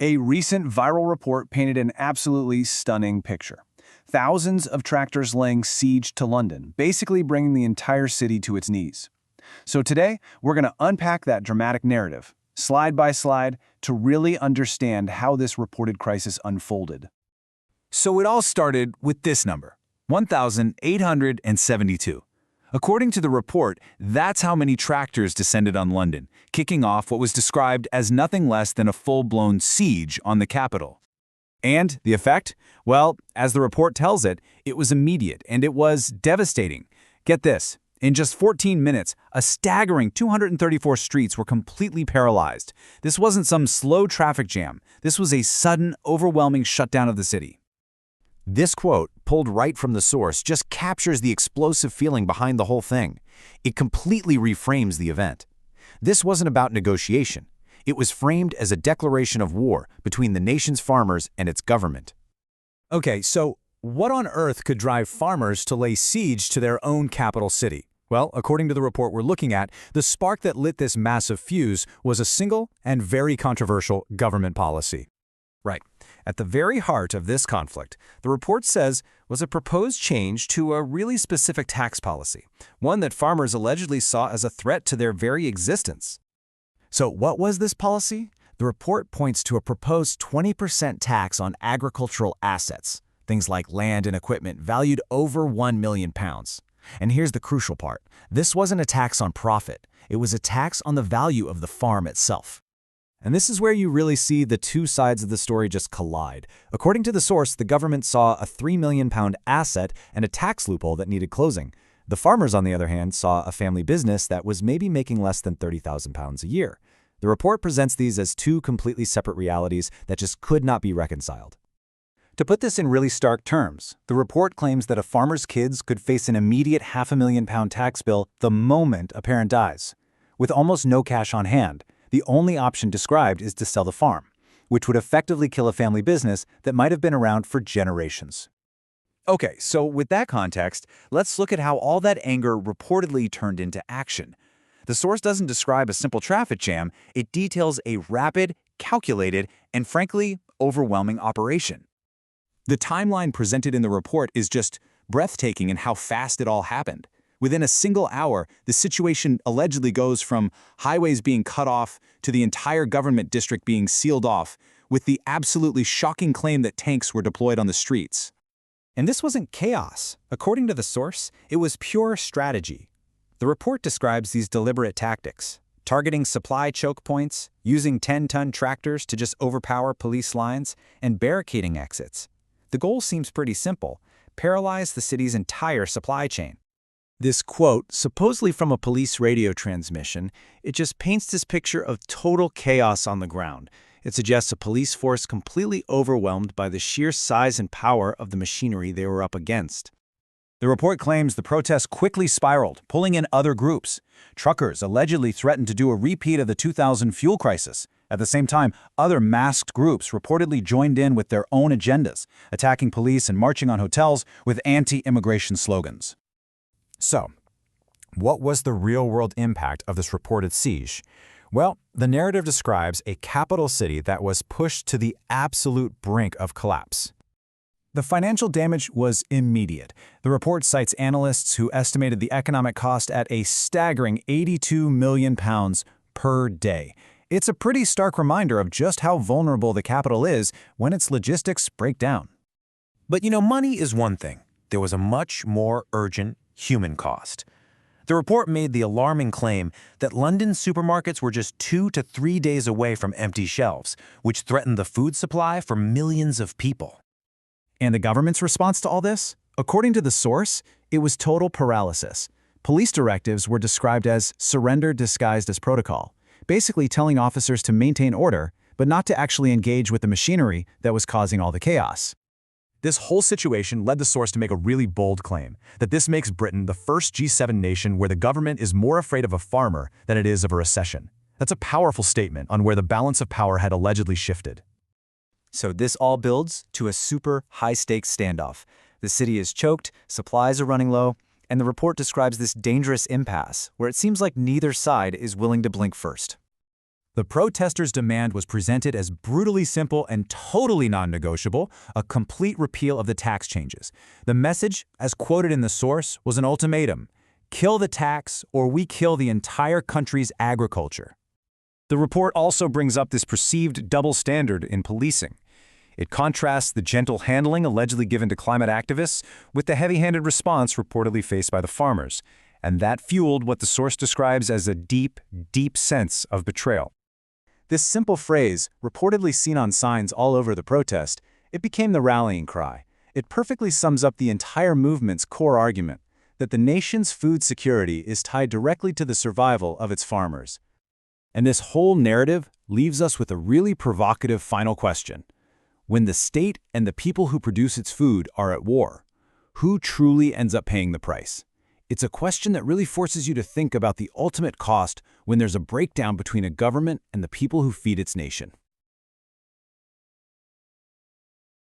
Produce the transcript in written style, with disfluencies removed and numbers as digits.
A recent viral report painted an absolutely stunning picture. Thousands of tractors laying siege to London, basically bringing the entire city to its knees. So today, we're going to unpack that dramatic narrative, slide by slide, to really understand how this reported crisis unfolded. So it all started with this number, 1,872. According to the report, that's how many tractors descended on London, kicking off what was described as nothing less than a full-blown siege on the capital. And the effect? Well, as the report tells it, it was immediate and it was devastating. Get this. In just 14 minutes, a staggering 234 streets were completely paralyzed. This wasn't some slow traffic jam. This was a sudden, overwhelming shutdown of the city. This quote, pulled right from the source, just captures the explosive feeling behind the whole thing. It completely reframes the event. This wasn't about negotiation. It was framed as a declaration of war between the nation's farmers and its government. Okay, so what on earth could drive farmers to lay siege to their own capital city? Well, according to the report we're looking at, the spark that lit this massive fuse was a single and very controversial government policy. Right. At the very heart of this conflict, the report says, was a proposed change to a really specific tax policy, one that farmers allegedly saw as a threat to their very existence. So what was this policy? The report points to a proposed 20% tax on agricultural assets, things like land and equipment valued over £1 million. And here's the crucial part. This wasn't a tax on profit. It was a tax on the value of the farm itself. And this is where you really see the two sides of the story just collide. According to the source, the government saw a £3 million asset and a tax loophole that needed closing. The farmers, on the other hand, saw a family business that was maybe making less than £30,000 a year. The report presents these as two completely separate realities that just could not be reconciled. To put this in really stark terms, the report claims that a farmer's kids could face an immediate £500,000 tax bill the moment a parent dies. With almost no cash on hand, the only option described is to sell the farm, which would effectively kill a family business that might have been around for generations. Okay, so with that context, let's look at how all that anger reportedly turned into action. The source doesn't describe a simple traffic jam, it details a rapid, calculated, and frankly, overwhelming operation. The timeline presented in the report is just breathtaking in how fast it all happened. Within a single hour, the situation allegedly goes from highways being cut off to the entire government district being sealed off, with the absolutely shocking claim that tanks were deployed on the streets. And this wasn't chaos. According to the source, it was pure strategy. The report describes these deliberate tactics, targeting supply choke points, using 10-ton tractors to just overpower police lines, and barricading exits. The goal seems pretty simple: paralyze the city's entire supply chain. This quote, supposedly from a police radio transmission, it just paints this picture of total chaos on the ground. It suggests a police force completely overwhelmed by the sheer size and power of the machinery they were up against. The report claims the protests quickly spiraled, pulling in other groups. Truckers allegedly threatened to do a repeat of the 2000 fuel crisis. At the same time, other masked groups reportedly joined in with their own agendas, attacking police and marching on hotels with anti-immigration slogans. So, what was the real-world impact of this reported siege? Well, the narrative describes a capital city that was pushed to the absolute brink of collapse. The financial damage was immediate. The report cites analysts who estimated the economic cost at a staggering £82 million per day. It's a pretty stark reminder of just how vulnerable the capital is when its logistics break down. But money is one thing. There was a much more urgent human cost. The report made the alarming claim that London supermarkets were just 2 to 3 days away from empty shelves, which threatened the food supply for millions of people. And the government's response to all this? According to the source, it was total paralysis. Police directives were described as surrender disguised as protocol, basically telling officers to maintain order, but not to actually engage with the machinery that was causing all the chaos. This whole situation led the source to make a really bold claim that this makes Britain the first G7 nation where the government is more afraid of a farmer than it is of a recession. That's a powerful statement on where the balance of power had allegedly shifted. So this all builds to a super high-stakes standoff. The city is choked, supplies are running low, and the report describes this dangerous impasse where it seems like neither side is willing to blink first. The protesters' demand was presented as brutally simple and totally non-negotiable, a complete repeal of the tax changes. The message, as quoted in the source, was an ultimatum: kill the tax or we kill the entire country's agriculture. The report also brings up this perceived double standard in policing. It contrasts the gentle handling allegedly given to climate activists with the heavy-handed response reportedly faced by the farmers, and that fueled what the source describes as a deep, deep sense of betrayal. This simple phrase, reportedly seen on signs all over the protest, it became the rallying cry. It perfectly sums up the entire movement's core argument, that the nation's food security is tied directly to the survival of its farmers. And this whole narrative leaves us with a really provocative final question. When the state and the people who produce its food are at war, who truly ends up paying the price? It's a question that really forces you to think about the ultimate cost when there's a breakdown between a government and the people who feed its nation.